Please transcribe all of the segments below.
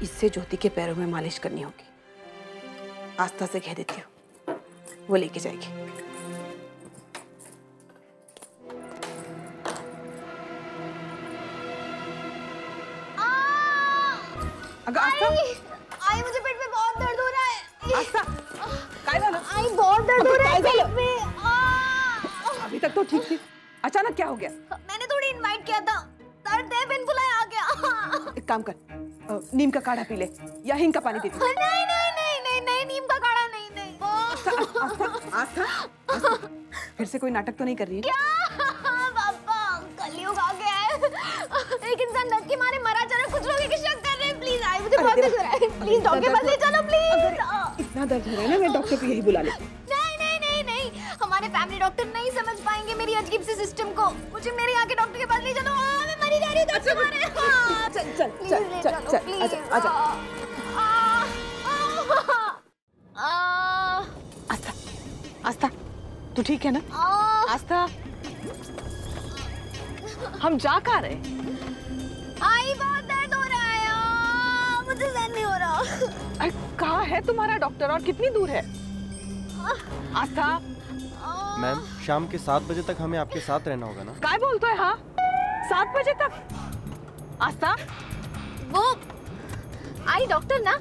इससे ज्योति के पैरों में मालिश करनी होगी। आस्था से कह देती हूँ, वो लेके जाएगी। अगर आस्था, आई मुझे पेट में बहुत दर्द हो रहा है। आस्था, काय वाला? आई बहुत दर्द हो रहा है पेट में। अभी तक तो ठीक थी, अचानक क्या हो गया? मैंने थोड़ी इनवाइट किया था, दर्द है, बिन बुलाए आ गया। एक काम कर, नीम का काढ़ा पी ले या हिंग का पानी दे दे। नहीं नहीं नहीं नहीं नहीं, नीम का काढ़ा नहीं नहीं। आस्था, आस्था, फिर से कोई नाटक तो नहीं कर रही है? क्या पापा, कलयुग आ गया है। एक इंसान दर्द के मारे मरा जा रहा है, कुछ लोग एक शक कर रहे हैं। प्लीज आई, मुझे बहुत दर्द हो रहा है। प्लीज डॉक्टर के पास ले चलो प्लीज। इतना दर्द हो रहा है ना, मैं डॉक्टर को यही बुला ले। नहीं नहीं नहीं नहीं, हमारे फैमिली डॉक्टर नहीं समझ पाएंगे मेरी अजीब सी सिस्टम को। मुझे मेरे यहाँ के डॉक्टर के पास ले चलो। मैं मरी जा रही हूँ दर्द से मारे। चल चल चल चल चल, आजा आजा। आस्था, आस्था, तू ठीक है ना? आस्था, हम जा कहाँ रहे? आई बहुत दर्द हो रहा है, मुझे सहन नहीं हो रहा। अरे कहाँ है तुम्हारा डॉक्टर और कितनी दूर है? आस्था, मैम शाम के 7 बजे तक हमें आपके साथ रहना होगा ना? काय बोलते है? हाँ, 7 बजे तक? आस्था, वो आई डॉक्टर ना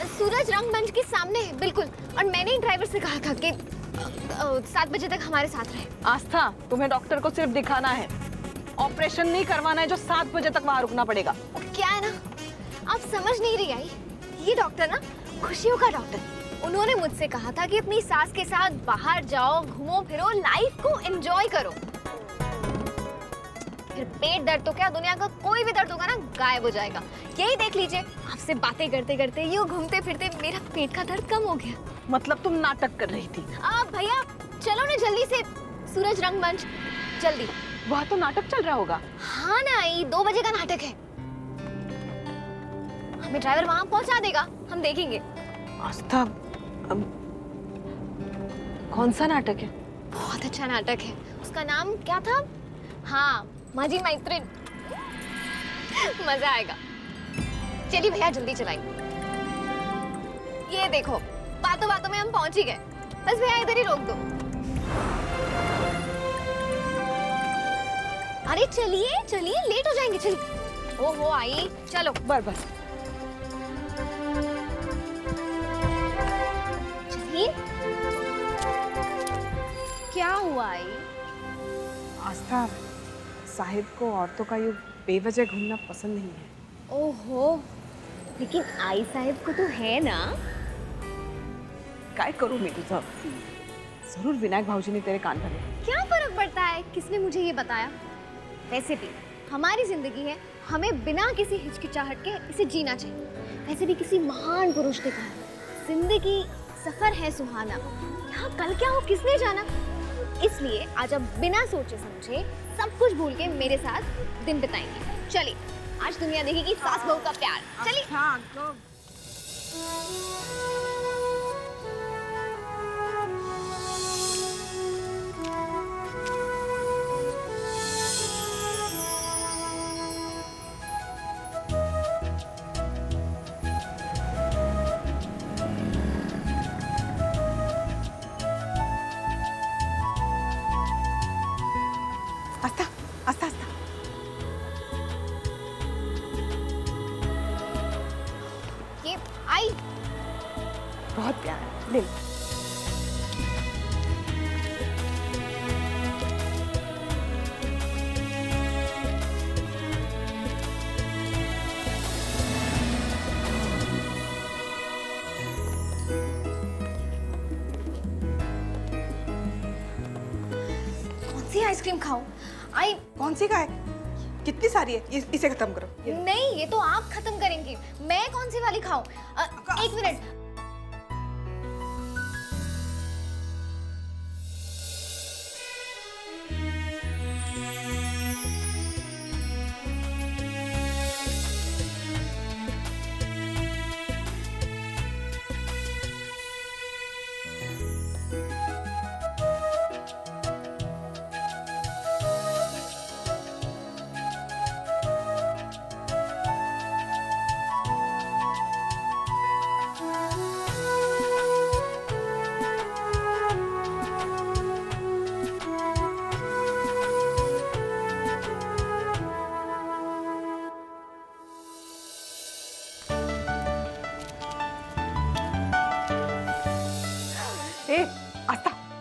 सूरज रंगमंच के सामने है, बिल्कुल। और मैंने ड्राइवर से कहा था कि 7 बजे तक हमारे साथ रहे। आस्था, तुम्हें डॉक्टर को सिर्फ दिखाना है, ऑपरेशन नहीं करवाना है जो 7 बजे तक वहाँ रुकना पड़ेगा। क्या है ना, आप समझ नहीं रही आई, ये डॉक्टर ना खुशियों का डॉक्टर। उन्होंने मुझसे कहा था कि अपनी सास के साथ बाहर जाओ, घूमो फिरो, लाइफ को एंजॉय करो। फिर पेट दर्द तो क्या, दुनिया का कोई भी दर्द होगा ना गायब हो जाएगा। यही देख लीजिए, आपसे बातें करते करते यूं घूमते फिरते मेरा पेट का दर्द कम हो गया। मतलब तुम नाटक कर रही थी? भैया चलो ना जल्दी से, सूरज रंगमंच जल्दी। वहाँ तो नाटक चल रहा होगा। हाँ ना, ये 2 बजे का नाटक है। हमें ड्राइवर वहाँ पहुँचा देगा, हम देखेंगे। आस्था, कौन सा नाटक है? बहुत अच्छा नाटक है, उसका नाम क्या था? हाँ, माझी मैत्रीण। मजा आएगा। चलिए भैया जल्दी चलाइए। ये देखो, बातों बातों में हम पहुंच ही गए। बस भैया इधर ही रोक दो। अरे चलिए चलिए, लेट हो जाएंगे। चलिए। ओहो आई, चलो। बस। चलिए। क्या हुआ आई? आस्था, साहिब को औरतों का यूं बेवजह घूमना पसंद नहीं है। ओहो, लेकिन आई साहिब को तो है ना। काय करूं मैं तुझा? जरूर विनायक भाऊजी ने तेरे कान भरे। क्या फर्क पड़ता है किसने मुझे ये बताया? वैसे भी हमारी जिंदगी है, हमें बिना किसी हिचकिचाहट के इसे जीना चाहिए। वैसे भी किसी महान पुरुष ने कहा, जिंदगी सफर है सुहाना, यहाँ कल क्या हो किसने जाना। इसलिए आज आप बिना सोचे समझे सब कुछ भूल के मेरे साथ दिन बिताएंगे। चलिए, आज दुनिया देखेगी सास बहू का प्यार। चलिए। आस्था, आस्था, आस्था। ये आई बहुत प्यार है, ले लो। कौन सी आइसक्रीम खाऊं? आई कौन सी का है? कितनी सारी है? इसे खत्म करो। नहीं, ये तो आप खत्म करेंगी। मैं कौन सी वाली खाऊं? एक मिनट।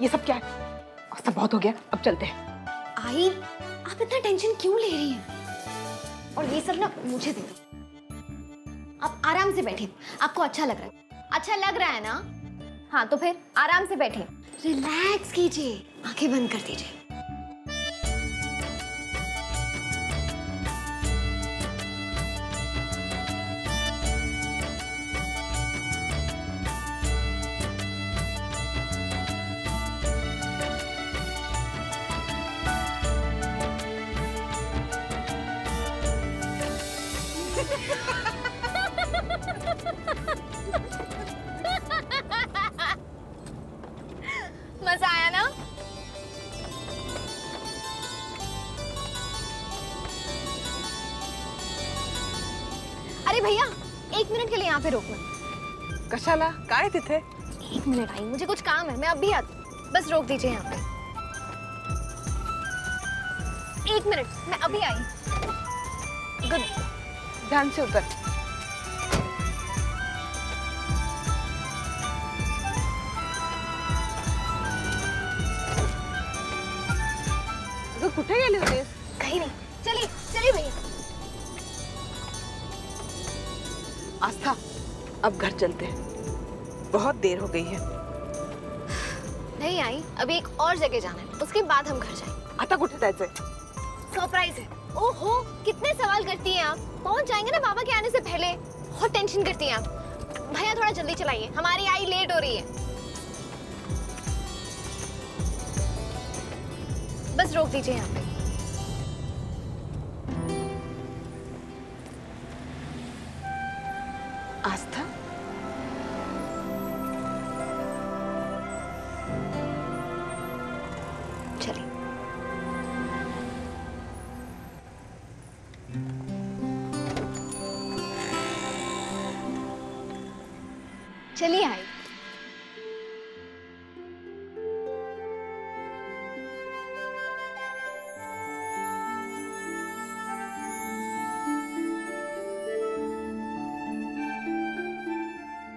ये सब क्या है? आस्था बहुत हो गया, अब चलते हैं। आई, आप इतना टेंशन क्यों ले रही हैं? और ये सब ना मुझे दे दो। आप आराम से बैठिए, आपको अच्छा लग रहा है? अच्छा लग रहा है ना? हाँ तो फिर आराम से बैठिए, रिलैक्स कीजिए, आंखें बंद कर दीजिए। मजा आया ना? अरे भैया, 1 मिनट के लिए यहाँ पे रोकना। कशाला काय तिथे? 1 मिनट आई, मुझे कुछ काम है, मैं अभी आती। बस रोक दीजिए यहाँ पे। 1 मिनट, मैं अभी आई। गुड, ध्यान से उतर। कुठे गेले होतेस? कहीं नहीं, चलिए चलिए भैया। आस्था, अब घर चलते हैं, बहुत देर हो गई है। नहीं आई, अभी एक और जगह जाना है, उसके बाद हम घर जाएंगे। आता कुठे जायचंय? सरप्राइज है। ओहो, कितने सवाल करती हैं आप। पहुंच जाएंगे ना बाबा के आने से पहले। बहुत टेंशन करती हैं आप। भैया थोड़ा जल्दी चलाइए, हमारी आई लेट हो रही है। बस रोक दीजिए यहाँ पे। आस्था, चलिए। चलिए आई।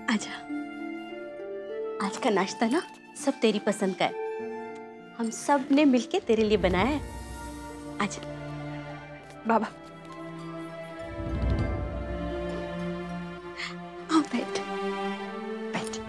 आजा, आज का नाश्ता ना सब तेरी पसंद का है। हम सब ने मिलके तेरे लिए बनाया है। आजा। बाबा। आओ बैठ, बैठ।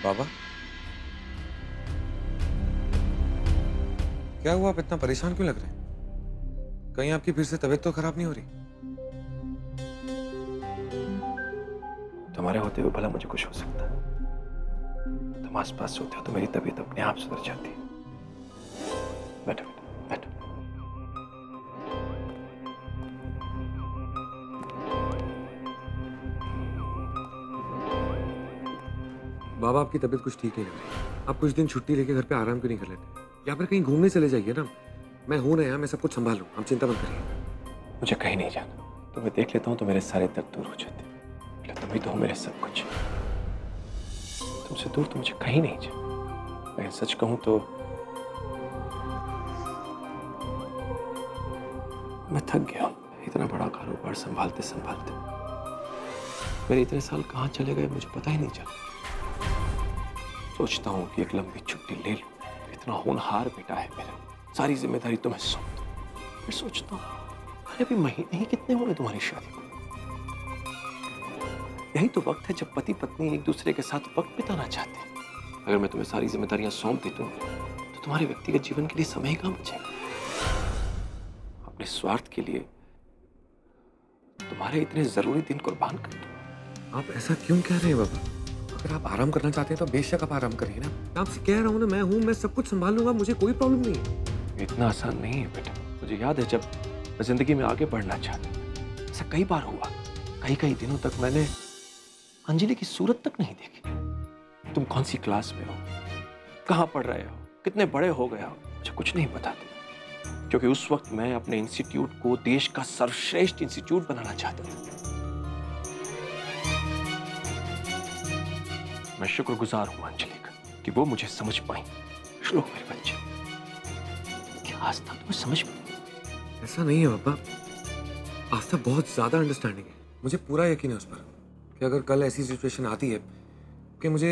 बाबा, क्या हुआ? आप इतना परेशान क्यों लग रहे हैं? कहीं आपकी फिर से तबीयत तो खराब नहीं हो रही? तुम्हारे होते हुए भला मुझे कुछ हो सकता है? तुम आसपास होते हो तो मेरी तबीयत अपने आप सुधर जाती है। बैठो बैठो। बाबा, आपकी तबीयत कुछ ठीक नहीं लग रही। आप कुछ दिन छुट्टी लेके घर पे आराम क्यों नहीं कर लेते? या फिर कहीं घूमने चले जाइए ना। मैं हूं ना यहाँ, मैं सब कुछ संभालूं, आप चिंता मत करिए। मुझे कहीं नहीं जाना, तो मैं देख लेता हूँ तो मेरे सारे दर्द दूर हो जाते। तुम ही तो हो मेरे सब कुछ। तुमसे दूर तो मुझे कहीं नहीं जाना। मैं सच कहूँ तो मैं थक गया इतना बड़ा कारोबार संभालते संभालते। मेरे इतने साल कहाँ चले गए मुझे पता ही नहीं चला। सोचता हूँ कि एक लंबी छुट्टी ले लूं। इतना होनहार बेटा है मेरा, सारी जिम्मेदारी तुम्हें सौंप दूं। फिर सोचता हूँ अरे अभी महीने ही कितने हुए तुम्हारी शादी को। यही तो वक्त है जब पति पत्नी एक दूसरे के साथ वक्त बिताना चाहते हैं। अगर मैं तुम्हें सारी जिम्मेदारियां सौंप दी दूं तो तुम्हारे व्यक्तिगत जीवन के लिए समय ही कहाँ बचेगा। अपने स्वार्थ के लिए तुम्हारे इतने जरूरी दिन कुर्बान कर दूं। आप ऐसा क्यों कह रहे हैं बाबा? अगर आप आराम करना चाहते हैं तो बेशक आप आराम करिए ना। मैं आपसे कह रहा हूँ ना, मैं हूँ, मैं सब कुछ संभाल लूंगा, मुझे कोई प्रॉब्लम नहीं है। इतना आसान नहीं है बेटा। मुझे याद है जब मैं जिंदगी में आगे बढ़ना चाहता, ऐसा कई बार हुआ। कई दिनों तक मैंने अंजलि की सूरत तक नहीं देखी। तुम कौन सी क्लास में हो, कहाँ पढ़ रहे हो, कितने बड़े हो गए हो, मुझे कुछ नहीं पता था। क्योंकि उस वक्त मैं अपने इंस्टीट्यूट को देश का सर्वश्रेष्ठ इंस्टीट्यूट बनाना चाहता था। मैं शुक्रगुजार हूं अंजलि का कि वो मुझे समझ पाई। श्लोक मेरे बच्चे, क्या आस्था तुम्हें समझ पाई? ऐसा नहीं है बाबा, आस्था बहुत ज्यादा अंडरस्टैंडिंग है। मुझे पूरा यकीन है उस पर कि अगर कल ऐसी सिचुएशन आती है कि मुझे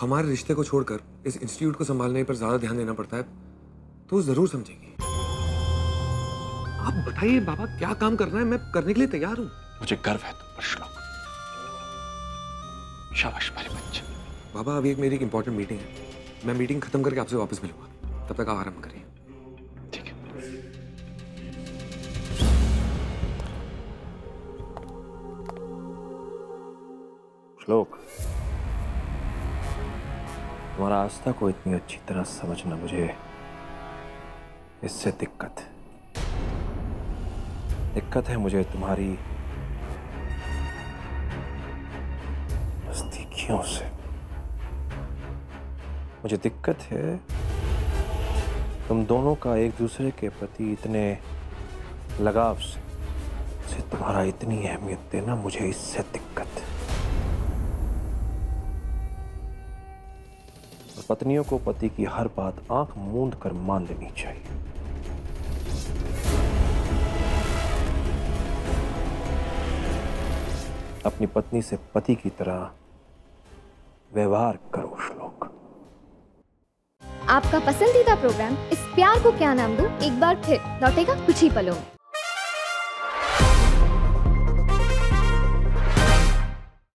हमारे रिश्ते को छोड़कर इस इंस्टीट्यूट को संभालने पर ज्यादा ध्यान देना पड़ता है तो वो जरूर समझेगी। आप बताइए बाबा, क्या काम करना है, मैं करने के लिए तैयार हूँ। मुझे गर्व है तुम पर श्लोक। शाबाश मेरे बच्चे। बाबा अभी मेरी एक इंपॉर्टेंट मीटिंग है, मैं मीटिंग खत्म करके आपसे वापस मिलूंगा। तब तक आप आराम करिए। ठीक है। श्लोक, तुम्हारा आस्था को इतनी अच्छी तरह समझना मुझे इससे दिक्कत है मुझे तुम्हारी नज़दीकियों से। मुझे दिक्कत है तुम दोनों का एक दूसरे के प्रति इतने लगाव से तुम्हारा इतनी अहमियत देना, मुझे इससे दिक्कत है। पत्नियों को पति की हर बात आंख मूंद कर मान लेनी चाहिए। अपनी पत्नी से पति की तरह व्यवहार करो श्लोक। आपका पसंदीदा प्रोग्राम इस प्यार को क्या नाम दूं एक बार फिर लौटेगा कुछ ही पलों में।